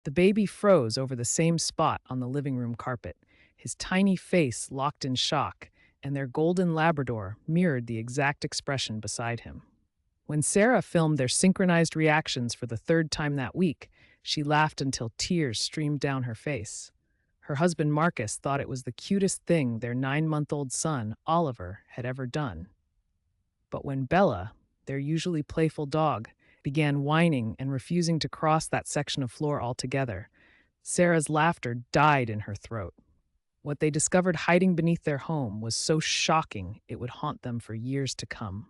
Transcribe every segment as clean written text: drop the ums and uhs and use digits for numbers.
The baby froze over the same spot on the living room carpet, his tiny face locked in shock, and their golden Labrador mirrored the exact expression beside him. When Sarah filmed their synchronized reactions for the third time that week, she laughed until tears streamed down her face. Her husband Marcus thought it was the cutest thing their 9-month-old son, Oliver, had ever done. But when Bella, their usually playful dog, began whining and refusing to cross that section of floor altogether, Sarah's laughter died in her throat. What they discovered hiding beneath their home was so shocking it would haunt them for years to come.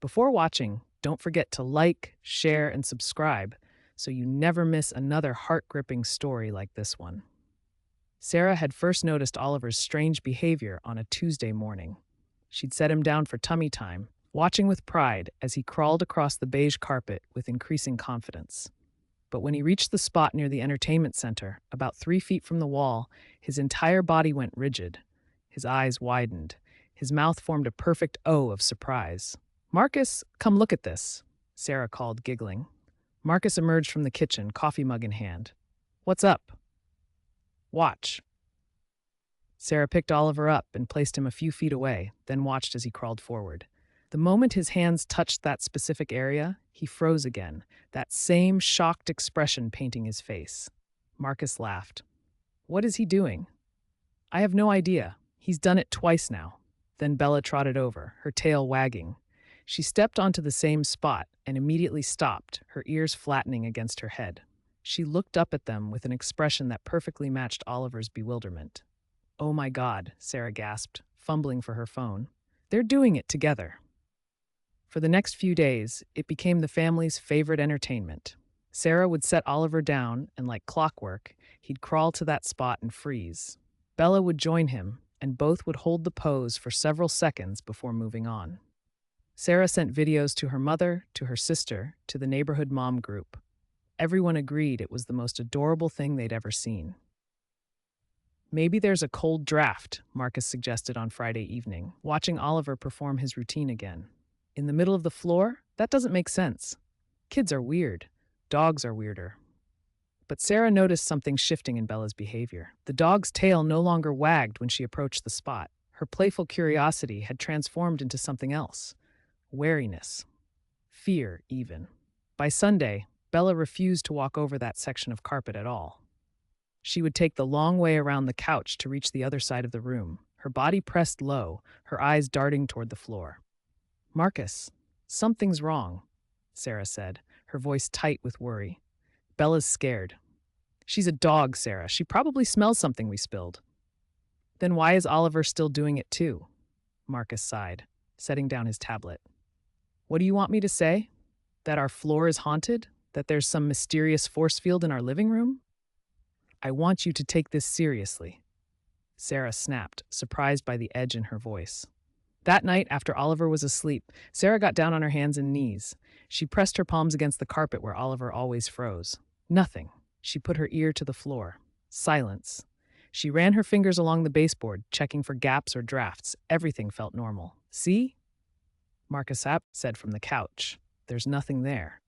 Before watching, don't forget to like, share, and subscribe so you never miss another heart-gripping story like this one. Sarah had first noticed Oliver's strange behavior on a Tuesday morning. She'd set him down for tummy time, watching with pride as he crawled across the beige carpet with increasing confidence. But when he reached the spot near the entertainment center, about 3 feet from the wall, his entire body went rigid. His eyes widened. His mouth formed a perfect O of surprise. "Marcus, come look at this," Sarah called, giggling. Marcus emerged from the kitchen, coffee mug in hand. "What's up?" "Watch." Sarah picked Oliver up and placed him a few feet away, then watched as he crawled forward. The moment his hands touched that specific area, he froze again, that same shocked expression painting his face. Marcus laughed. "What is he doing?" "I have no idea. He's done it twice now." Then Bella trotted over, her tail wagging. She stepped onto the same spot and immediately stopped, her ears flattening against her head. She looked up at them with an expression that perfectly matched Oliver's bewilderment. "Oh my God," Sarah gasped, fumbling for her phone. "They're doing it together." For the next few days, it became the family's favorite entertainment. Sarah would set Oliver down, and like clockwork, he'd crawl to that spot and freeze. Bella would join him, and both would hold the pose for several seconds before moving on. Sarah sent videos to her mother, to her sister, to the neighborhood mom group. Everyone agreed it was the most adorable thing they'd ever seen. "Maybe there's a cold draft," Marcus suggested on Friday evening, watching Oliver perform his routine again. "In the middle of the floor? That doesn't make sense. Kids are weird. Dogs are weirder." But Sarah noticed something shifting in Bella's behavior. The dog's tail no longer wagged when she approached the spot. Her playful curiosity had transformed into something else. Wariness. Fear, even. By Sunday, Bella refused to walk over that section of carpet at all. She would take the long way around the couch to reach the other side of the room, her body pressed low, her eyes darting toward the floor. "Marcus, something's wrong," Sarah said, her voice tight with worry. "Bella's scared." "She's a dog, Sarah. She probably smells something we spilled." "Then why is Oliver still doing it too?" Marcus sighed, setting down his tablet. "What do you want me to say? That our floor is haunted? That there's some mysterious force field in our living room?" "I want you to take this seriously," Sarah snapped, surprised by the edge in her voice. That night, after Oliver was asleep, Sarah got down on her hands and knees. She pressed her palms against the carpet where Oliver always froze. Nothing. She put her ear to the floor. Silence. She ran her fingers along the baseboard, checking for gaps or drafts. Everything felt normal. "See?" Marcus said from the couch. "There's nothing there."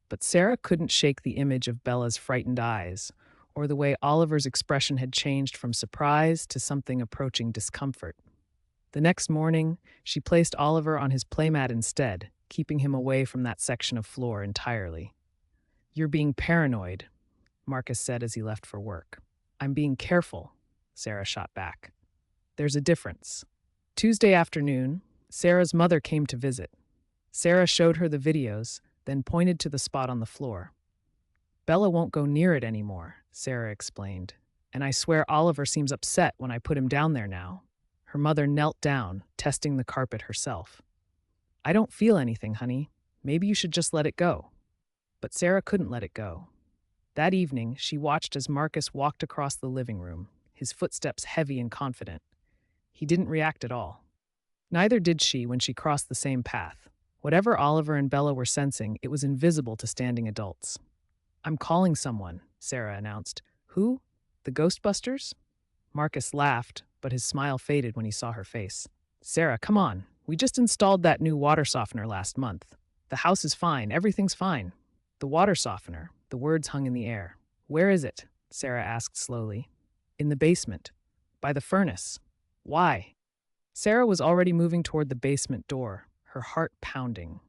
But Sarah couldn't shake the image of Bella's frightened eyes, or the way Oliver's expression had changed from surprise to something approaching discomfort. The next morning, she placed Oliver on his playmat instead, keeping him away from that section of floor entirely. "You're being paranoid," Marcus said as he left for work. "I'm being careful," Sarah shot back. "There's a difference." Tuesday afternoon, Sarah's mother came to visit. Sarah showed her the videos, then pointed to the spot on the floor. "Bella won't go near it anymore," Sarah explained, "and I swear Oliver seems upset when I put him down there now." Her mother knelt down, testing the carpet herself. "I don't feel anything, honey. Maybe you should just let it go." But Sarah couldn't let it go. That evening, she watched as Marcus walked across the living room, his footsteps heavy and confident. He didn't react at all. Neither did she when she crossed the same path. Whatever Oliver and Bella were sensing, it was invisible to standing adults. "I'm calling someone," Sarah announced. "Who? The Ghostbusters?" Marcus laughed, but his smile faded when he saw her face. "Sarah, come on. We just installed that new water softener last month. The house is fine. Everything's fine." The water softener. The words hung in the air. Where is it? Sarah asked slowly. In the basement. By the furnace. Why? Sarah was already moving toward the basement door, her heart pounding.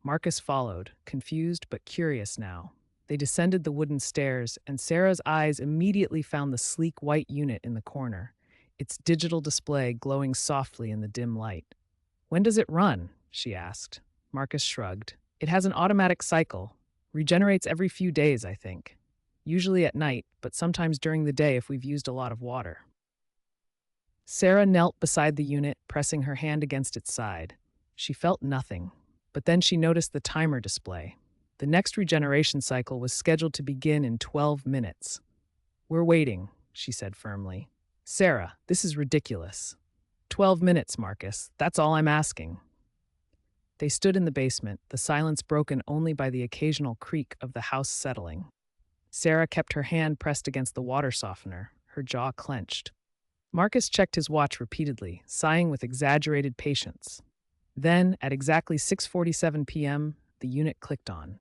Marcus followed, confused but curious now. They descended the wooden stairs, and Sarah's eyes immediately found the sleek white unit in the corner, its digital display glowing softly in the dim light. When does it run? She asked. Marcus shrugged. It has an automatic cycle. Regenerates every few days, I think. Usually at night, but sometimes during the day if we've used a lot of water. Sarah knelt beside the unit, pressing her hand against its side. She felt nothing, but then she noticed the timer display. The next regeneration cycle was scheduled to begin in 12 minutes. We're waiting, she said firmly. Sarah, this is ridiculous. 12 minutes, Marcus. That's all I'm asking. They stood in the basement, the silence broken only by the occasional creak of the house settling. Sarah kept her hand pressed against the water softener, her jaw clenched. Marcus checked his watch repeatedly, sighing with exaggerated patience. Then, at exactly 6:47 p.m., the unit clicked on.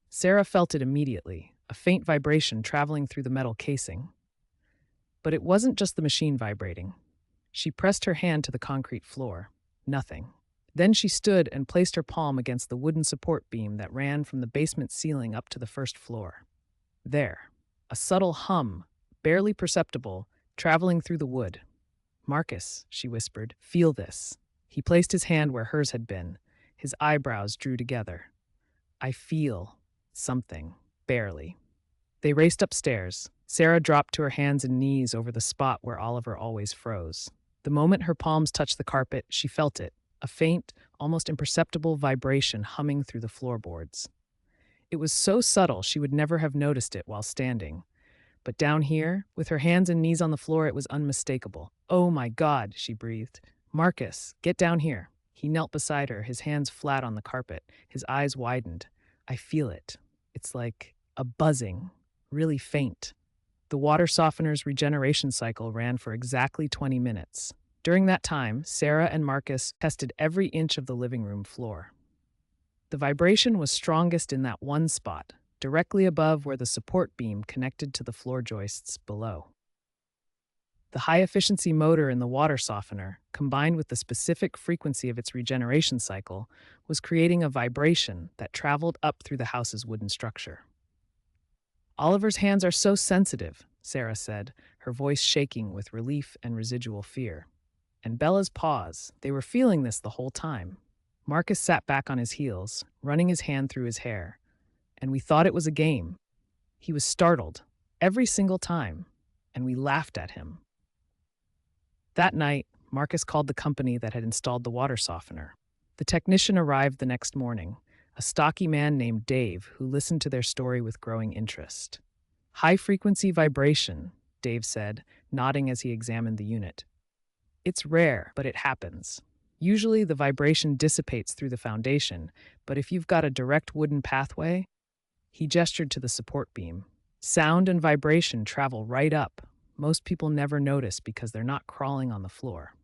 Sarah felt it immediately, a faint vibration traveling through the metal casing. But it wasn't just the machine vibrating. She pressed her hand to the concrete floor. Nothing. Then she stood and placed her palm against the wooden support beam that ran from the basement ceiling up to the first floor. There, a subtle hum, barely perceptible, traveling through the wood. Marcus, she whispered, feel this. He placed his hand where hers had been. His eyebrows drew together. I feel something, barely. They raced upstairs. Sarah dropped to her hands and knees over the spot where Oliver always froze. The moment her palms touched the carpet, she felt it, a faint, almost imperceptible vibration humming through the floorboards. It was so subtle she would never have noticed it while standing. But down here, with her hands and knees on the floor, it was unmistakable. Oh my God, she breathed. Marcus, get down here. He knelt beside her, his hands flat on the carpet, his eyes widened. I feel it. It's like a buzzing, really faint. The water softener's regeneration cycle ran for exactly 20 minutes. During that time, Sarah and Marcus tested every inch of the living room floor. The vibration was strongest in that one spot, directly above where the support beam connected to the floor joists below. The high-efficiency motor in the water softener, combined with the specific frequency of its regeneration cycle, was creating a vibration that traveled up through the house's wooden structure. Oliver's hands are so sensitive, Sarah said, her voice shaking with relief and residual fear. And Bella's paws, they were feeling this the whole time. Marcus sat back on his heels, running his hand through his hair. And we thought it was a game. He was startled, every single time, and we laughed at him. That night, Marcus called the company that had installed the water softener. The technician arrived the next morning, a stocky man named Dave who listened to their story with growing interest. High-frequency vibration, Dave said, nodding as he examined the unit. It's rare, but it happens. Usually the vibration dissipates through the foundation, but if you've got a direct wooden pathway, he gestured to the support beam. Sound and vibration travel right up. Most people never notice because they're not crawling on the floor.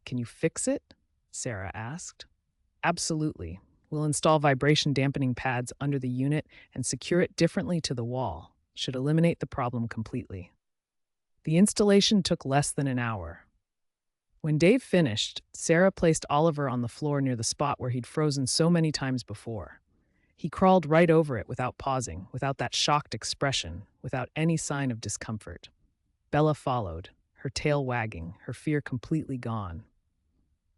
Can you fix it? Sarah asked. Absolutely. We'll install vibration dampening pads under the unit and secure it differently to the wall. Should eliminate the problem completely. The installation took less than an hour. When Dave finished, Sarah placed Oliver on the floor near the spot where he'd frozen so many times before. He crawled right over it without pausing, without that shocked expression, without any sign of discomfort. Bella followed, her tail wagging, her fear completely gone.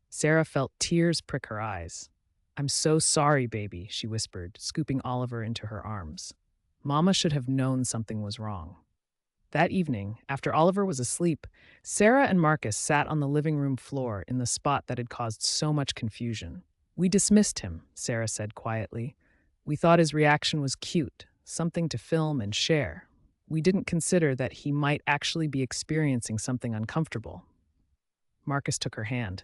Sarah felt tears prick her eyes. I'm so sorry, baby, she whispered, scooping Oliver into her arms. Mama should have known something was wrong. That evening, after Oliver was asleep, Sarah and Marcus sat on the living room floor in the spot that had caused so much confusion. We dismissed him, Sarah said quietly. We thought his reaction was cute, something to film and share. We didn't consider that he might actually be experiencing something uncomfortable. Marcus took her hand.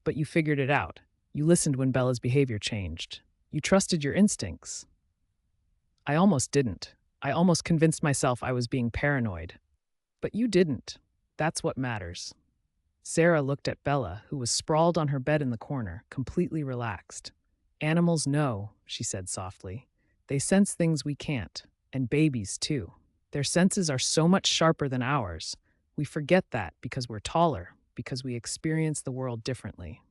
But you figured it out. You listened when Bella's behavior changed. You trusted your instincts. I almost didn't. I almost convinced myself I was being paranoid. But you didn't. That's what matters. Sarah looked at Bella, who was sprawled on her bed in the corner, completely relaxed. Animals know, she said softly. They sense things we can't, And babies, too. Their senses are so much sharper than ours. We forget that because we're taller, because we experience the world differently.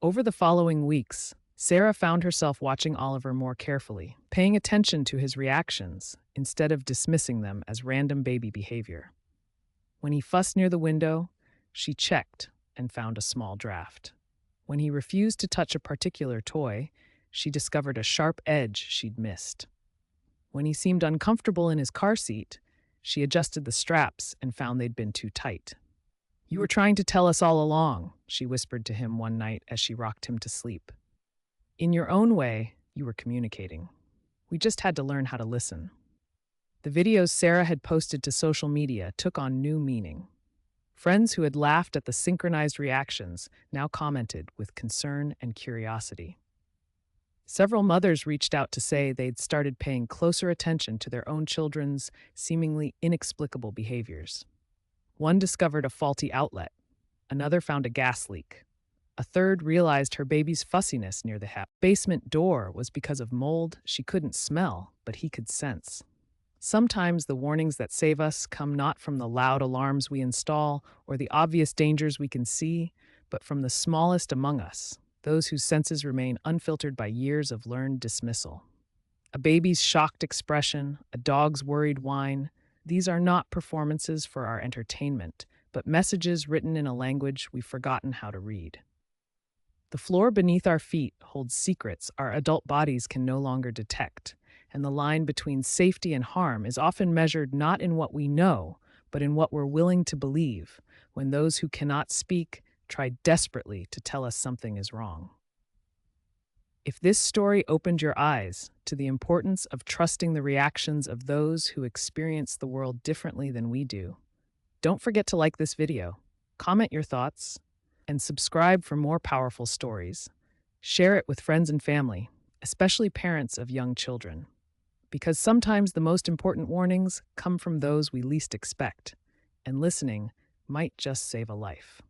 Over the following weeks, Sarah found herself watching Oliver more carefully, paying attention to his reactions instead of dismissing them as random baby behavior. When he fussed near the window, she checked and found a small draft. When he refused to touch a particular toy, she discovered a sharp edge she'd missed. When he seemed uncomfortable in his car seat, she adjusted the straps and found they'd been too tight. "You were trying to tell us all along," she whispered to him one night as she rocked him to sleep. "In your own way, you were communicating. We just had to learn how to listen." The videos Sarah had posted to social media took on new meaning. Friends who had laughed at the synchronized reactions now commented with concern and curiosity. Several mothers reached out to say they'd started paying closer attention to their own children's seemingly inexplicable behaviors. One discovered a faulty outlet. Another found a gas leak. A third realized her baby's fussiness near the basement door was because of mold she couldn't smell, but he could sense. Sometimes the warnings that save us come not from the loud alarms we install or the obvious dangers we can see, but from the smallest among us, those whose senses remain unfiltered by years of learned dismissal. A baby's shocked expression, a dog's worried whine, these are not performances for our entertainment, but messages written in a language we've forgotten how to read. The floor beneath our feet holds secrets our adult bodies can no longer detect, and the line between safety and harm is often measured not in what we know, but in what we're willing to believe, when those who cannot speak try desperately to tell us something is wrong. If this story opened your eyes to the importance of trusting the reactions of those who experience the world differently than we do, don't forget to like this video, comment your thoughts, and subscribe for more powerful stories. Share it with friends and family, especially parents of young children, because sometimes the most important warnings come from those we least expect, and listening might just save a life.